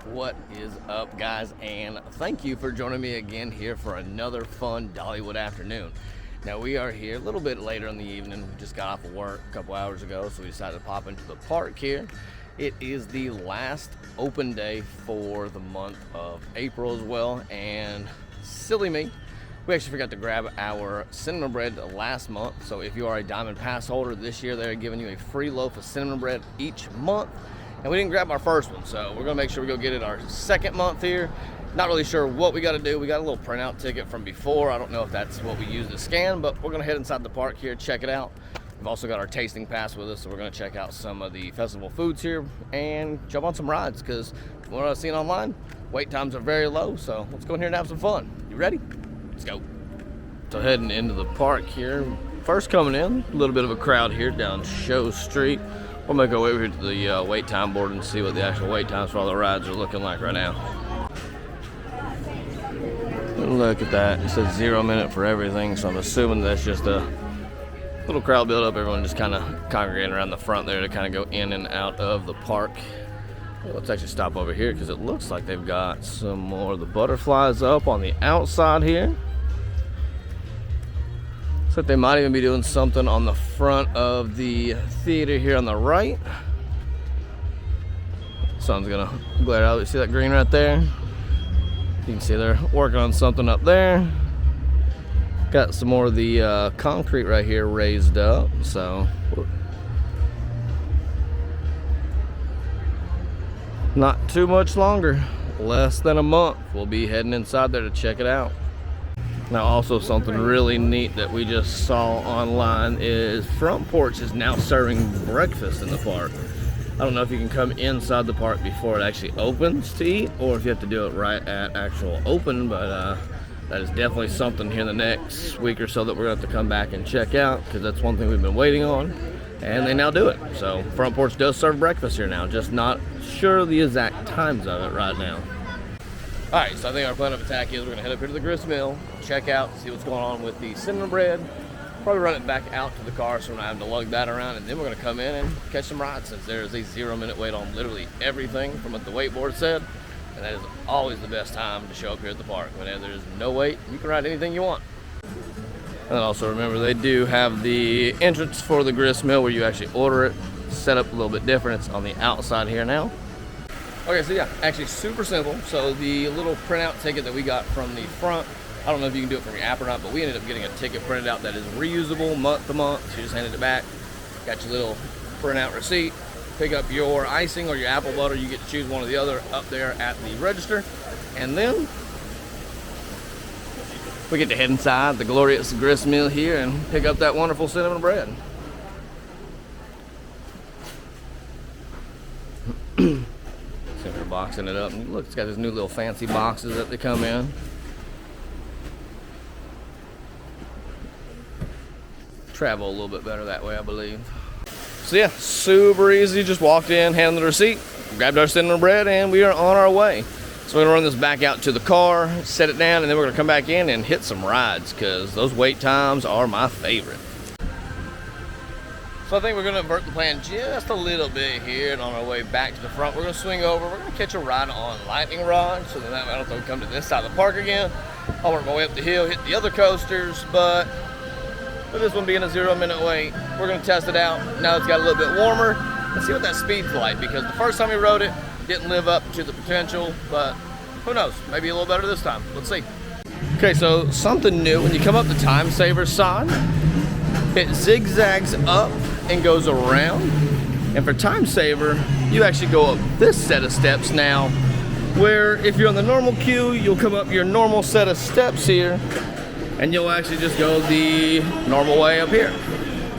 What is up, guys, and thank you for joining me again here for another fun Dollywood afternoon. Now, we are here a little bit later in the evening. We just got off of work a couple hours ago, so we decided to pop into the park here. It is the last open day for the month of April as well, and silly me, we actually forgot to grab our cinnamon bread last month. So if you are a Diamond Pass holder this year, they're giving you a free loaf of cinnamon bread each month. And we didn't grab our first one, so we're gonna make sure we go get it our second month here. Not really sure what we gotta do. We got a little printout ticket from before. I don't know if that's what we use to scan, but we're gonna head inside the park here, check it out. We've also got our tasting pass with us, so we're gonna check out some of the festival foods here and jump on some rides, because from what I've seen online, wait times are very low, so let's go in here and have some fun. You ready? Let's go. So heading into the park here, first coming in, a little bit of a crowd here down Show Street. We'll make our way over here to the wait time board and see what the actual wait times for all the rides are looking like right now. Look at that. It says 0 minute for everything, so I'm assuming that's just a little crowd build up. Everyone just kind of congregating around the front there to kind of go in and out of the park. Well, let's actually stop over here because it looks like they've got some more of the butterflies up on the outside here. Looks like they might even be doing something on the front of the theater here on the right. Sun's gonna glare out. You see that green right there? You can see they're working on something up there. Got some more of the concrete right here raised up. So not too much longer. Less than a month. We'll be heading inside there to check it out. Now, also something really neat that we just saw online is Front Porch is now serving breakfast in the park. I don't know if you can come inside the park before it actually opens to eat, or if you have to do it right at actual open, but that is definitely something here in the next week or so that we're going to have to come back and check out, because that's one thing we've been waiting on, and they now do it. So Front Porch does serve breakfast here now, just not sure the exact times of it right now. Alright, so I think our plan of attack is we're going to head up here to the grist mill, check out, see what's going on with the cinnamon bread, probably run it back out to the car so we're not having to lug that around, and then we're going to come in and catch some rides, since there is a 0 minute wait on literally everything from what the wait board said, and that is always the best time to show up here at the park. Whenever there's no wait, you can ride anything you want. And then also remember, they do have the entrance for the grist mill where you actually order it, set up a little bit different. It's on the outside here now. Okay, so yeah, actually super simple. So the little printout ticket that we got from the front, I don't know if you can do it from your app or not, but we ended up getting a ticket printed out that is reusable month to month. So you just handed it back, got your little printout receipt, pick up your icing or your apple butter. You get to choose one or the other up there at the register. And then we get to head inside the glorious grist mill here and pick up that wonderful cinnamon bread. So they're boxing it up, and look, it's got these new little fancy boxes that they come in. Travel a little bit better that way, I believe. So yeah, super easy. Just walked in, handed the receipt, grabbed our cinnamon bread, and we are on our way. So we're gonna run this back out to the car, set it down, and then we're gonna come back in and hit some rides, because those wait times are my favorite. So I think we're gonna invert the plan just a little bit here, and on our way back to the front, we're gonna swing over. We're gonna catch a ride on lightning rod, so that I don't have to come to this side of the park again. I'll work my way up the hill, hit the other coasters, but with this one being a 0 minute wait, we're gonna test it out. Now it's got a little bit warmer. Let's see what that speed's like, because the first time we rode it, didn't live up to the potential, but who knows, maybe a little better this time. Let's see. Okay, so something new, when you come up the time saver side, it zigzags up and goes around, and for time saver you actually go up this set of steps now, where if you're on the normal queue, you'll come up your normal set of steps here, and you'll actually just go the normal way up here.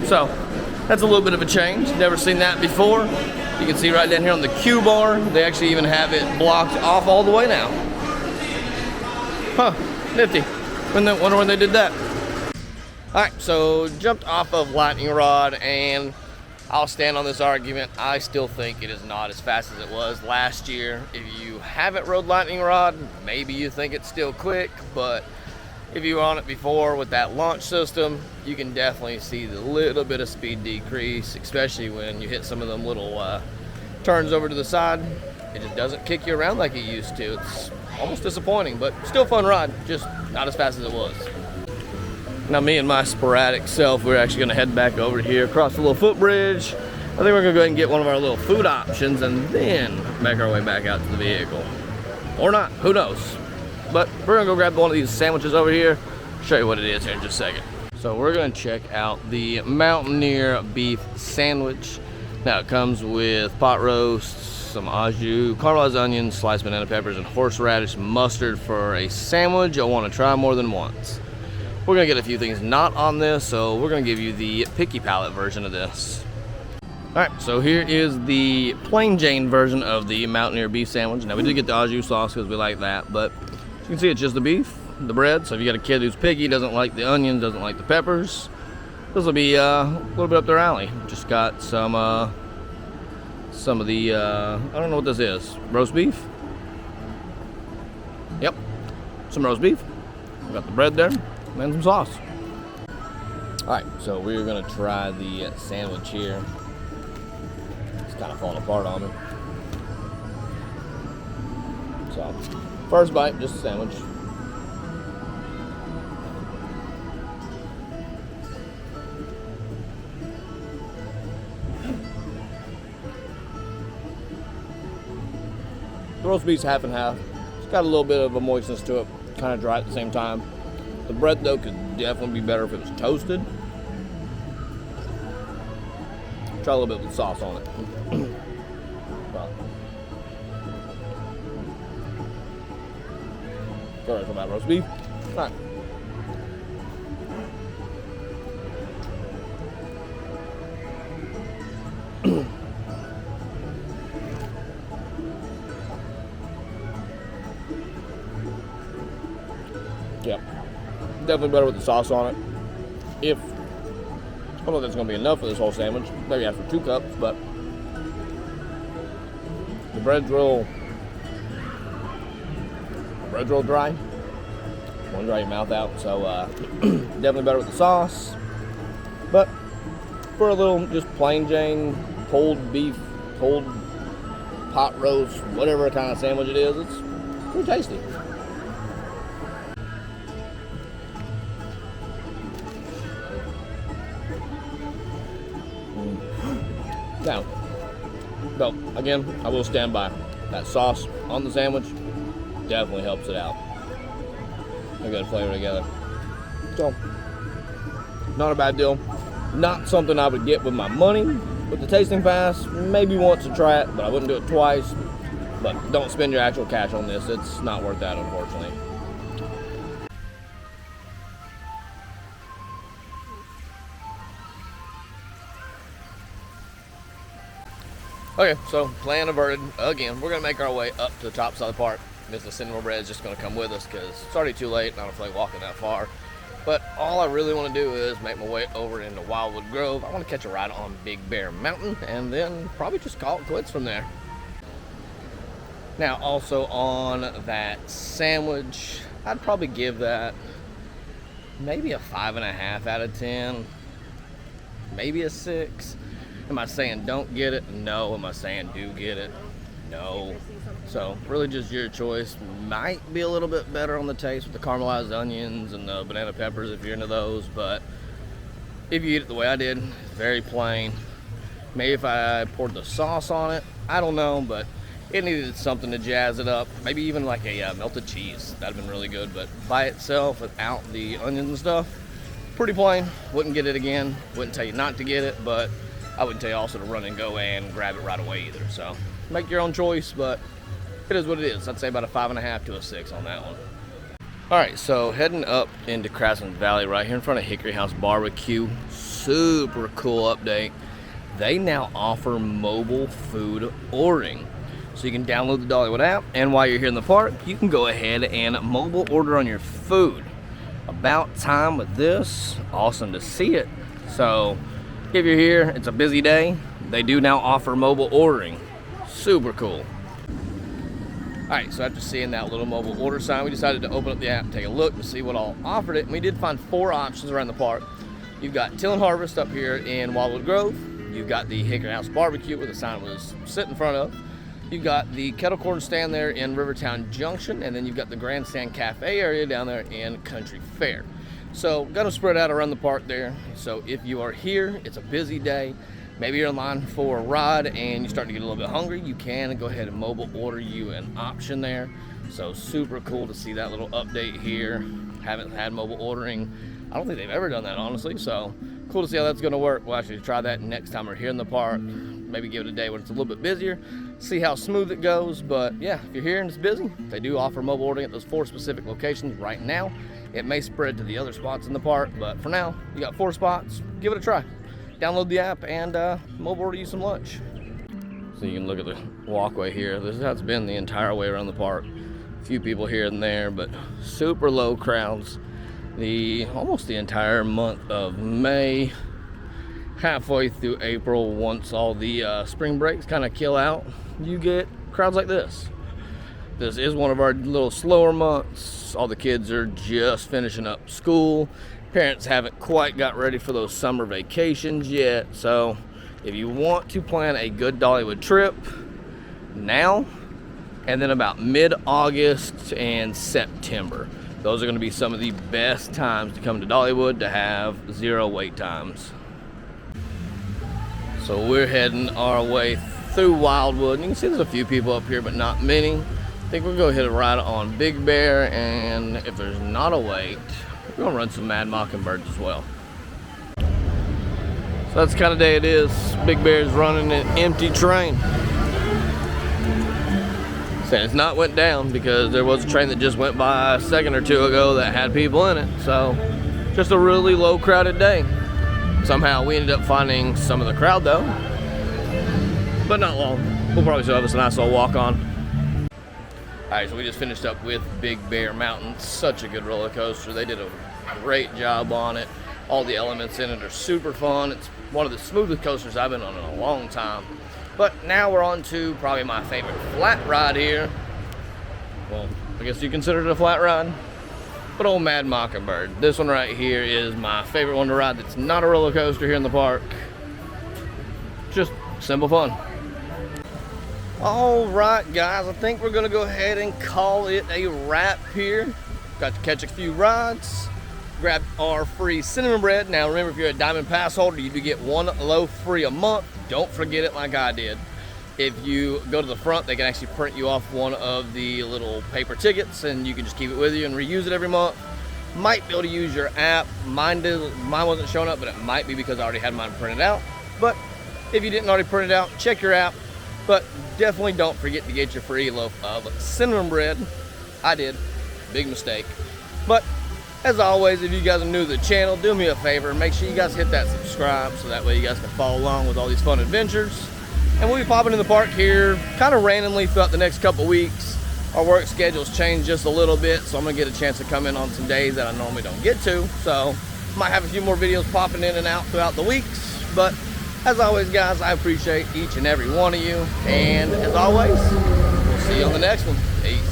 So that's a little bit of a change. Never seen that before. You can see right down here on the queue bar, they actually even have it blocked off all the way now. Huh, nifty. Wonder when they did that. Alright, so jumped off of lightning rod, and I'll stand on this argument. I still think it is not as fast as it was last year. If you haven't rode lightning rod, maybe you think it's still quick, but if you were on it before with that launch system, you can definitely see the little bit of speed decrease, especially when you hit some of them little turns over to the side. It just doesn't kick you around like it used to. It's almost disappointing, but still fun ride, just not as fast as it was. Now me and my sporadic self, we're actually gonna head back over here across the little footbridge. I think we're gonna go ahead and get one of our little food options and then make our way back out to the vehicle. Or not, who knows? But we're gonna go grab one of these sandwiches over here, show you what it is here in just a second. So we're gonna check out the Mountaineer beef sandwich. Now it comes with pot roast, some au jus, caramelized onions, sliced banana peppers, and horseradish mustard for a sandwich you'll wanna try more than once. We're gonna get a few things not on this, so we're gonna give you the picky palate version of this. All right, so here is the plain Jane version of the Mountaineer beef sandwich. Now we did get the au jus sauce because we like that, but you can see it's just the beef, the bread. So if you got a kid who's picky, doesn't like the onions, doesn't like the peppers, this will be a little bit up their alley. Just got some of the, I don't know what this is, roast beef? Yep, some roast beef. We got the bread there and some sauce. All right, so we're gonna try the sandwich here. It's kind of falling apart on me. So, first bite, just a sandwich. The roast beef's half and half. It's got a little bit of a moistness to it, kind of dry at the same time. The bread, though, could definitely be better if it was toasted. Try a little bit with sauce on it. Well, sorry for that roast beef. All right. Yep, definitely better with the sauce on it. I don't know if that's going to be enough for this whole sandwich. Maybe after 2 cups, but the bread's real dry. Want to dry your mouth out, so definitely better with the sauce. But for a little just plain Jane, cold beef, cold pot roast, whatever kind of sandwich it is, it's pretty tasty. Now, though, again, I will stand by that sauce on the sandwich. Definitely helps it out. They got a flavor together. So, not a bad deal. Not something I would get with my money. With the tasting pass, maybe once to try it, but I wouldn't do it twice. But don't spend your actual cash on this. It's not worth that, unfortunately. Okay, so plan averted. Again, we're gonna make our way up to the top side of the park. Mrs. Cinema Bread is just gonna come with us because it's already too late and I don't feel like walking that far. But all I really want to do is make my way over into Wildwood Grove. I want to catch a ride on Big Bear Mountain and then probably just call it quits from there. Now, also on that sandwich, I'd probably give that maybe a 5.5 out of 10, maybe a 6. Am I saying don't get it? No. Am I saying do get it? No. So really just your choice. Might be a little bit better on the taste with the caramelized onions and the banana peppers if you're into those, but if you eat it the way I did, very plain. Maybe if I poured the sauce on it, I don't know, but it needed something to jazz it up. Maybe even like a melted cheese. That'd have been really good, but by itself without the onions and stuff, pretty plain. Wouldn't get it again. Wouldn't tell you not to get it, but I wouldn't tell you also to run and go and grab it right away either. So make your own choice, but it is what it is. I'd say about a 5.5 to a 6 on that one. All right, so heading up into Craftsman Valley right here in front of Hickory House Barbecue. Super cool update. They now offer mobile food ordering. So you can download the Dollywood app, and while you're here in the park, you can go ahead and mobile order on your food. About time with this. Awesome to see it. So if you're here, it's a busy day, they do now offer mobile ordering. Super cool. All right, so after seeing that little mobile order sign, we decided to open up the app and take a look to see what all offered it. And we did find 4 options around the park. You've got Till and Harvest up here in Wildwood Grove. You've got the Hickory House Barbecue where the sign was sitting in front of. You've got the kettle corn stand there in Rivertown Junction, and then you've got the Grandstand Cafe area down there in Country Fair. So got them spread out around the park there. So if you are here, it's a busy day, maybe you're in line for a ride and you're starting to get a little bit hungry, you can go ahead and mobile order you an option there. So super cool to see that little update here. Haven't had mobile ordering. I don't think they've ever done that, honestly. So cool to see how that's gonna work. We'll actually try that next time we're here in the park. Maybe give it a day when it's a little bit busier, see how smooth it goes. But yeah, if you're here and it's busy, they do offer mobile ordering at those 4 specific locations right now. It may spread to the other spots in the park, but for now, you got 4 spots. Give it a try. Download the app and mobile order you some lunch. So you can look at the walkway here. This is how it's been the entire way around the park. A few people here and there, but super low crowds. Almost the entire month of May, halfway through April. Once all the spring breaks kind of kill out, you get crowds like this. This is one of our little slower months. All the kids are just finishing up school. Parents haven't quite got ready for those summer vacations yet. So if you want to plan a good Dollywood trip now, and then about mid-August and September, those are going to be some of the best times to come to Dollywood to have 0 wait times. So we're heading our way through Wildwood. You can see there's a few people up here, but not many. I think we're going to hit a ride on Big Bear, and if there's not a wait, we're going to run some Mad Mockingbirds as well. So that's the kind of day it is. Big Bear's running an empty train. Saying it's not went down because there was a train that just went by a second or two ago that had people in it. So just a really low crowded day. Somehow we ended up finding some of the crowd though, but not long. We'll probably still have us a nice little walk on. Alright, so we just finished up with Big Bear Mountain. Such a good roller coaster. They did a great job on it. All the elements in it are super fun. It's one of the smoothest coasters I've been on in a long time. But now we're on to probably my favorite flat ride here. Well, I guess you consider it a flat ride. But old Mad Mockingbird. This one right here is my favorite one to ride that's not a roller coaster here in the park. Just simple fun. All right, guys, I think we're gonna go ahead and call it a wrap here. Got to catch a few rides, grab our free cinnamon bread. Now remember, if you're a Diamond Pass holder, you do get 1 loaf free a month. Don't forget it like I did. If you go to the front, they can actually print you off one of the little paper tickets and you can just keep it with you and reuse it every month. Might be able to use your app. Mine wasn't showing up, but it might be because I already had mine printed out. But if you didn't already print it out, check your app. But definitely don't forget to get your free loaf of cinnamon bread. I did. Big mistake. But as always, if you guys are new to the channel, do me a favor. Make sure you guys hit that subscribe so that way you guys can follow along with all these fun adventures. And we'll be popping in the park here kind of randomly throughout the next couple weeks. Our work schedule's changed just a little bit, so I'm going to get a chance to come in on some days that I normally don't get to. So might have a few more videos popping in and out throughout the weeks. But as always, guys, I appreciate each and every one of you. And as always, we'll see you on the next one. Peace.